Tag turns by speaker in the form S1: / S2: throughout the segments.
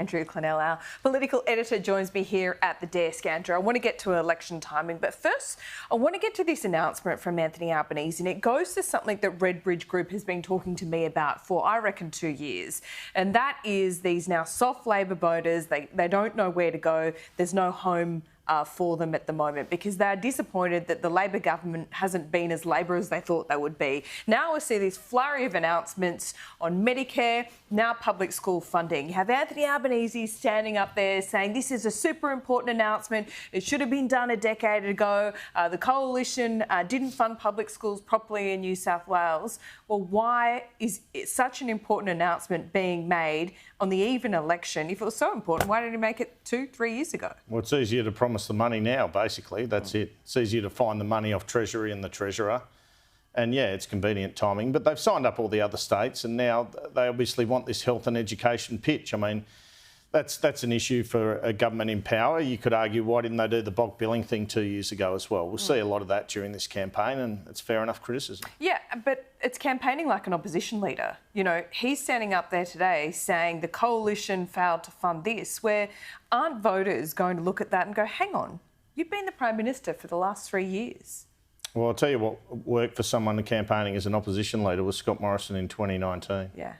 S1: Andrew Clennell, our political editor, joins me here at the desk. Andrew, I want to get to election timing, but first I want to get to this announcement from Anthony Albanese, and it goes to something that Redbridge Group has been talking to me about for, I reckon, 2 years, and that is these now soft Labor voters. They don't know where to go. There's no home for them at the moment because they're disappointed that the Labor government hasn't been as Labor as they thought they would be. Now we see this flurry of announcements on Medicare, now public school funding. You have Anthony Albanese standing up there saying this is a super important announcement. It should have been done a decade ago. The Coalition didn't fund public schools properly in New South Wales. Well, why is such an important announcement being made on the eve of an election? If it was so important, why didn't he make it 2-3 years ago?
S2: Well, it's easier to promise the money now, basically. That's it. It's easier to find the money off Treasury and the Treasurer. And, yeah, it's convenient timing. But they've signed up all the other states and now they obviously want this health and education pitch. I mean, that's an issue for a government in power. You could argue, why didn't they do the bulk billing thing 2 years ago as well? We'll see a lot of that during this campaign and it's fair enough criticism.
S1: Yeah, but it's campaigning like an opposition leader. You know, he's standing up there today saying the Coalition failed to fund this, where aren't voters going to look at that and go, hang on, you've been the Prime Minister for the last 3 years?
S2: Well, I'll tell you what worked for someone campaigning as an opposition leader was Scott Morrison in 2019.
S1: Yeah.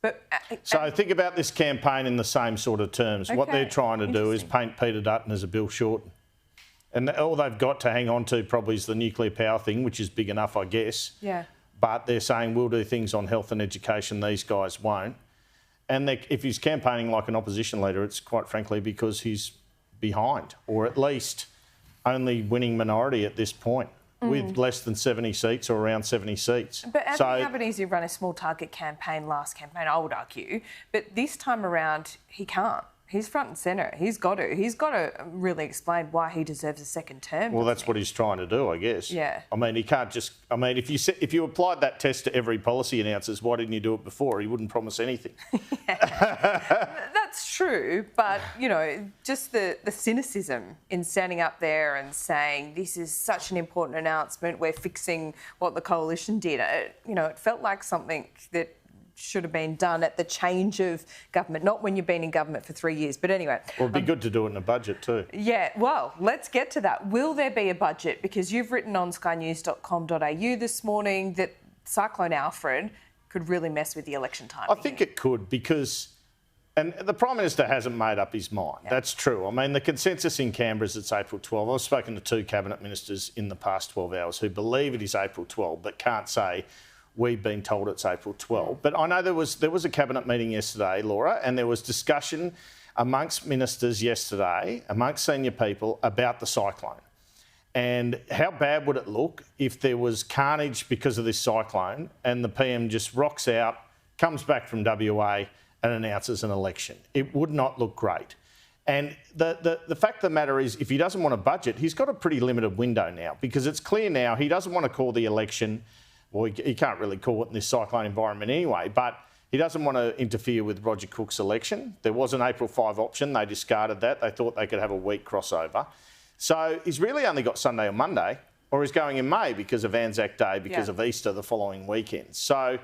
S1: But,
S2: so think about this campaign in the same sort of terms. Okay. What they're trying to do is paint Peter Dutton as a Bill Shorten. And all they've got to hang on to probably is the nuclear power thing, which is big enough, I guess.
S1: Yeah.
S2: But they're saying we'll do things on health and education, these guys won't. And if he's campaigning like an opposition leader, it's quite frankly because he's behind, or at least only winning minority at this point. With less than 70 seats or around 70 seats.
S1: But Anthony Albanese ran a small target campaign last campaign, I would argue. But this time around, he can't. He's front and centre. He's got to really explain why he deserves a second term.
S2: Well, that's what he's trying to do, I guess.
S1: Yeah.
S2: I mean, he can't just... I mean, if you applied that test to every policy announcers, why didn't you do it before? He wouldn't promise anything.
S1: That's true, but, you know, just the cynicism in standing up there and saying this is such an important announcement, we're fixing what the Coalition did. It felt like something that should have been done at the change of government, not when you've been in government for 3 years. But anyway.
S2: Well, it'd be good to do it in a budget too.
S1: Yeah, well, let's get to that. Will there be a budget? Because you've written on skynews.com.au this morning that Cyclone Alfred could really mess with the election timing.
S2: I think it could because... And the Prime Minister hasn't made up his mind. Yeah. That's true. I mean, the consensus in Canberra is it's April 12. I've spoken to 2 Cabinet Ministers in the past 12 hours who believe it is April 12 but can't say we've been told it's April 12. But I know there was a Cabinet meeting yesterday, Laura, and there was discussion amongst ministers yesterday, amongst senior people, about the cyclone. And how bad would it look if there was carnage because of this cyclone and the PM just rocks out, comes back from WA and announces an election? It would not look great. And the fact of the matter is, if he doesn't want a budget, he's got a pretty limited window now because it's clear now he doesn't want to call the election. Well, he can't really call it in this cyclone environment anyway, but he doesn't want to interfere with Roger Cook's election. There was an April 5 option. They discarded that. They thought they could have a week crossover. So he's really only got Sunday or Monday, or he's going in May because of Anzac Day, because of Easter the following weekend. So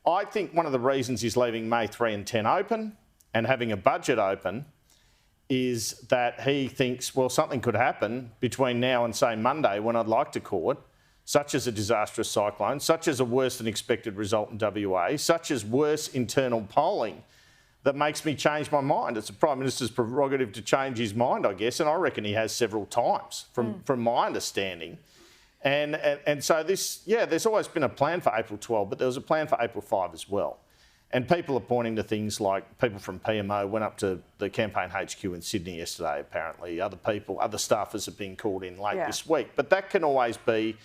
S2: I think one of the reasons he's leaving May 3 and 10 open and having a budget open is that he thinks, well, something could happen between now and, say, Monday when I'd like to call it, such as a disastrous cyclone, such as a worse than expected result in WA, such as worse internal polling that makes me change my mind. It's the Prime Minister's prerogative to change his mind, I guess, and I reckon he has several times from my understanding. And so there's always been a plan for April 12, but there was a plan for April 5 as well. And people are pointing to things like people from PMO went up to the campaign HQ in Sydney yesterday, apparently. Other staffers have been called in late this week. But that can always be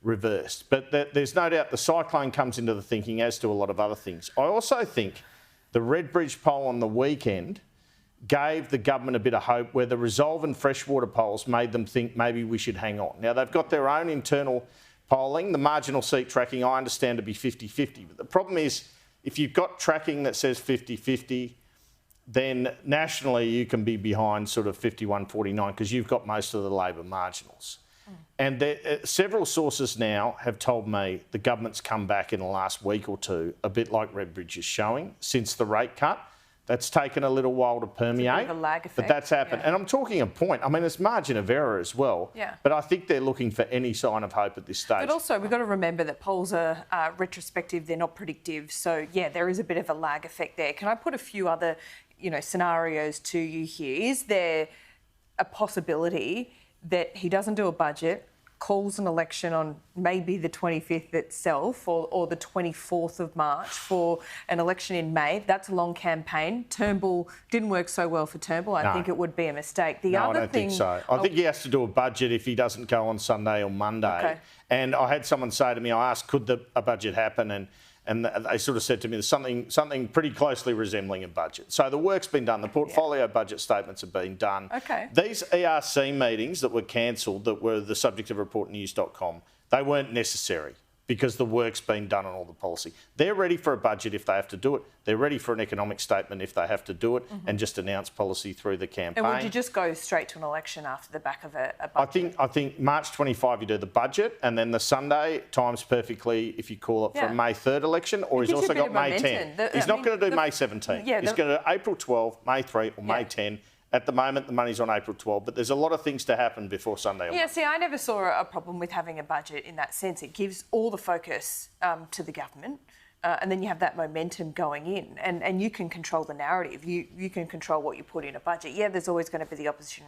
S2: reversed. But there's no doubt the cyclone comes into the thinking, as do a lot of other things. I also think the Redbridge poll on the weekend gave the government a bit of hope, where the Resolve and Freshwater polls made them think maybe we should hang on. Now, they've got their own internal polling. The marginal seat tracking, I understand, to be 50-50. But the problem is, if you've got tracking that says 50-50, then nationally you can be behind sort of 51-49 because you've got most of the Labor marginals. And several sources now have told me the government's come back in the last week or two, a bit like Redbridge is showing, since the rate cut, That's taken a little while to permeate.
S1: It's a bit of a lag effect.
S2: But that's happened.
S1: Yeah.
S2: And I'm talking a point. I mean, it's margin of error as well.
S1: Yeah.
S2: But I think they're looking for any sign of hope at this stage.
S1: But also, we've got to remember that polls are retrospective, they're not predictive. So, yeah, there is a bit of a lag effect there. Can I put a few other, scenarios to you here? Is there a possibility that he doesn't do a budget, calls an election on maybe the 25th itself or the 24th of March for an election in May? That's a long campaign. Turnbull didn't work so well for Turnbull. I think it would be a mistake.
S2: I don't think so. I think he has to do a budget if he doesn't go on Sunday or Monday.
S1: Okay.
S2: And I had someone say to me, I asked, could a budget happen? And they sort of said to me, there's something pretty closely resembling a budget. So the work's been done. The portfolio budget statements have been done.
S1: Okay.
S2: These ERC meetings that were cancelled, that were the subject of reportnews.com, they weren't necessary because the work's been done on all the policy. They're ready for a budget if they have to do it. They're ready for an economic statement if they have to do it and just announce policy through the campaign.
S1: And would you just go straight to an election after the back of a budget?
S2: I think March 25 you do the budget, and then the Sunday times perfectly if you call it for a May 3rd election, or he's also got May 10. He's not going to do May 17. He's going to do April 12, May 3 or May 10. At the moment, the money's on April 12, but there's a lot of things to happen before Sunday.
S1: Yeah, see, I never saw a problem with having a budget in that sense. It gives all the focus to the government, and then you have that momentum going in, and you can control the narrative. You can control what you put in a budget. Yeah, there's always going to be the opposition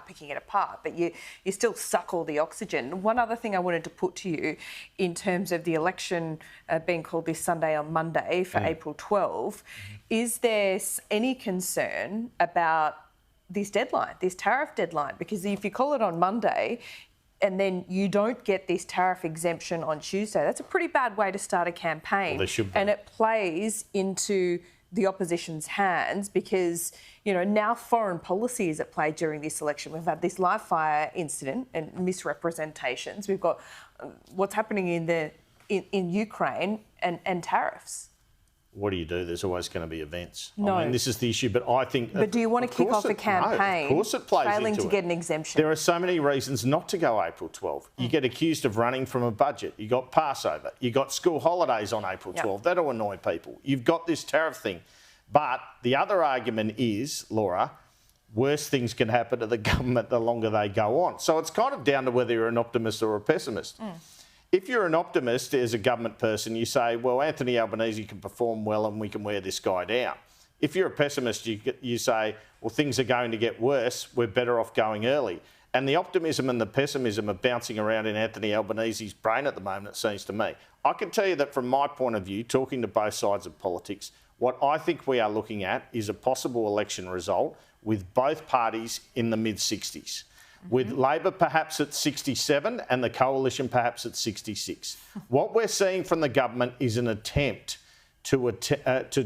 S1: picking it apart, but you still suck all the oxygen. One other thing I wanted to put to you in terms of the election being called this Sunday on Monday for April 12, is there any concern about this deadline, this tariff deadline? Because if you call it on Monday and then you don't get this tariff exemption on Tuesday, that's a pretty bad way to start a campaign.
S2: Well, there should be.
S1: And it plays into the opposition's hands because, now foreign policy is at play during this election. We've had this live fire incident and misrepresentations. We've got what's happening in Ukraine and tariffs.
S2: What do you do? There's always going to be events.
S1: No.
S2: I mean, this is the issue, but I think...
S1: But do you want to kick off a campaign
S2: of course it plays
S1: failing
S2: into
S1: to
S2: it.
S1: get an exemption?
S2: There are so many reasons not to go April 12. You get accused of running from a budget. You got Passover. You got school holidays on April 12. That'll annoy people. You've got this tariff thing. But the other argument is, Laura, worse things can happen to the government the longer they go on. So it's kind of down to whether you're an optimist or a pessimist. If you're an optimist as a government person, you say, well, Anthony Albanese can perform well and we can wear this guy down. If you're a pessimist, you say, well, things are going to get worse, we're better off going early. And the optimism and the pessimism are bouncing around in Anthony Albanese's brain at the moment, it seems to me. I can tell you that from my point of view, talking to both sides of politics, what I think we are looking at is a possible election result with both parties in the mid-60s. With Labor perhaps at 67 and the Coalition perhaps at 66. What we're seeing from the government is an attempt to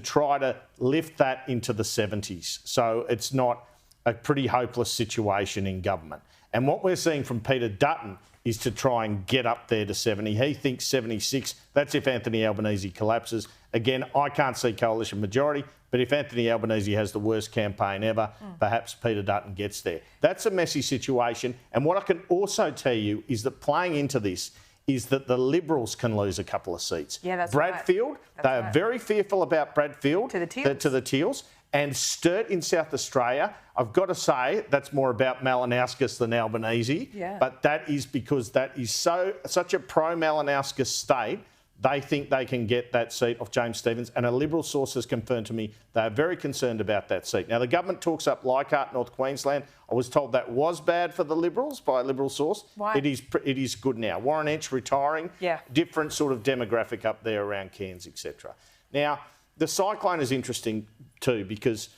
S2: try to lift that into the 70s. So it's not a pretty hopeless situation in government. And what we're seeing from Peter Dutton is to try and get up there to 70. He thinks 76. That's if Anthony Albanese collapses. Again, I can't see coalition majority, but if Anthony Albanese has the worst campaign ever, perhaps Peter Dutton gets there. That's a messy situation. And what I can also tell you is that playing into this is that the Liberals can lose a couple of seats.
S1: Yeah, that's
S2: Bradfield,
S1: right.
S2: they are very fearful about Bradfield.
S1: To the Teals.
S2: To the Teals. And Sturt in South Australia, I've got to say, that's more about Malinauskas than Albanese.
S1: Yeah.
S2: But that is because that is such a pro-Malinauskas state, they think they can get that seat off James Stephens. And a Liberal source has confirmed to me they are very concerned about that seat. Now, the government talks up Leichhardt, North Queensland. I was told that was bad for the Liberals by a Liberal source.
S1: Why?
S2: It is good now. Warren Entsch retiring.
S1: Yeah.
S2: Different sort of demographic up there around Cairns, etc. Now, the cyclone is interesting too because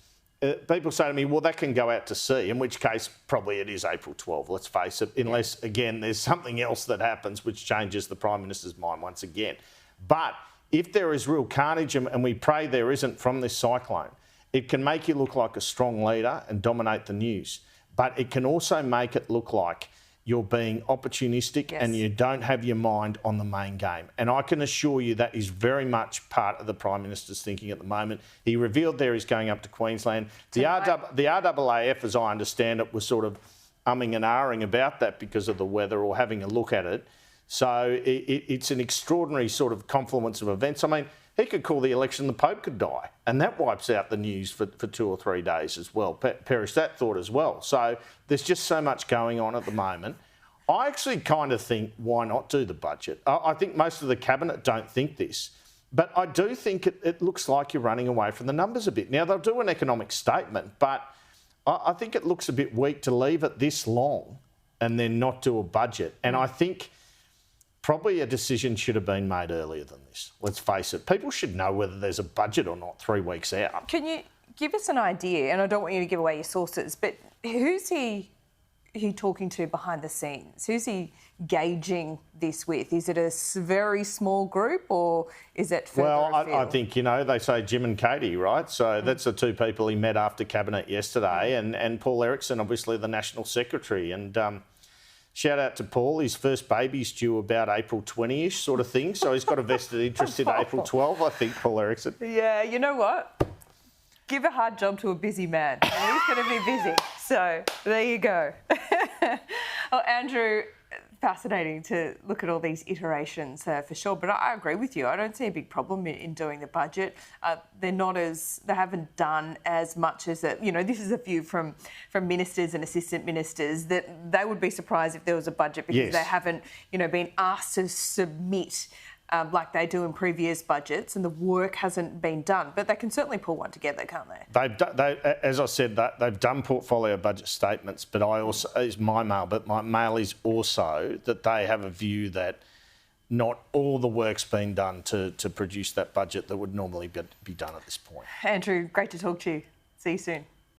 S2: people say to me, well, that can go out to sea, in which case probably it is April 12, let's face it, unless, again, there's something else that happens which changes the Prime Minister's mind once again. But if there is real carnage, and we pray there isn't from this cyclone, it can make you look like a strong leader and dominate the news. But it can also make it look like you're being opportunistic and you don't have your mind on the main game. And I can assure you that is very much part of the Prime Minister's thinking at the moment. He revealed there he's going up to Queensland. The RAAF, as I understand it, was sort of umming and ahhing about that because of the weather or having a look at it. So it's an extraordinary sort of confluence of events. I mean, he could call the election, the Pope could die. And that wipes out the news for 2 or 3 days as well. Perish that thought as well. So there's just so much going on at the moment. I actually kind of think, why not do the budget? I think most of the cabinet don't think this. But I do think it looks like you're running away from the numbers a bit. Now, they'll do an economic statement, but I think it looks a bit weak to leave it this long and then not do a budget. And I think probably a decision should have been made earlier than this. Let's face it. People should know whether there's a budget or not 3 weeks out.
S1: Can you give us an idea, and I don't want you to give away your sources, but who's he talking to behind the scenes? Who's he gauging this with? Is it a very small group or is it further afield?
S2: I think, they say Jim and Katie, right? So that's the 2 people he met after Cabinet yesterday, and Paul Erickson, obviously the National Secretary. And shout out to Paul. His first baby's due about April 20-ish sort of thing. So he's got a vested interest in April 12, I think, Paul Erickson.
S1: Yeah, you know what? Give a hard job to a busy man. And he's going to be busy. So there you go. Well, Andrew, fascinating to look at all these iterations for sure. But I agree with you. I don't see a big problem in doing the budget. They haven't done as much as it. This is a view from ministers and assistant ministers that they would be surprised if there was a budget because they haven't, been asked to submit like they do in previous budgets, and the work hasn't been done. But they can certainly pull one together, can't they?
S2: As I said, they've done portfolio budget statements, but my mail is also that they have a view that not all the work's been done to produce that budget that would normally be done at this point.
S1: Andrew, great to talk to you. See you soon.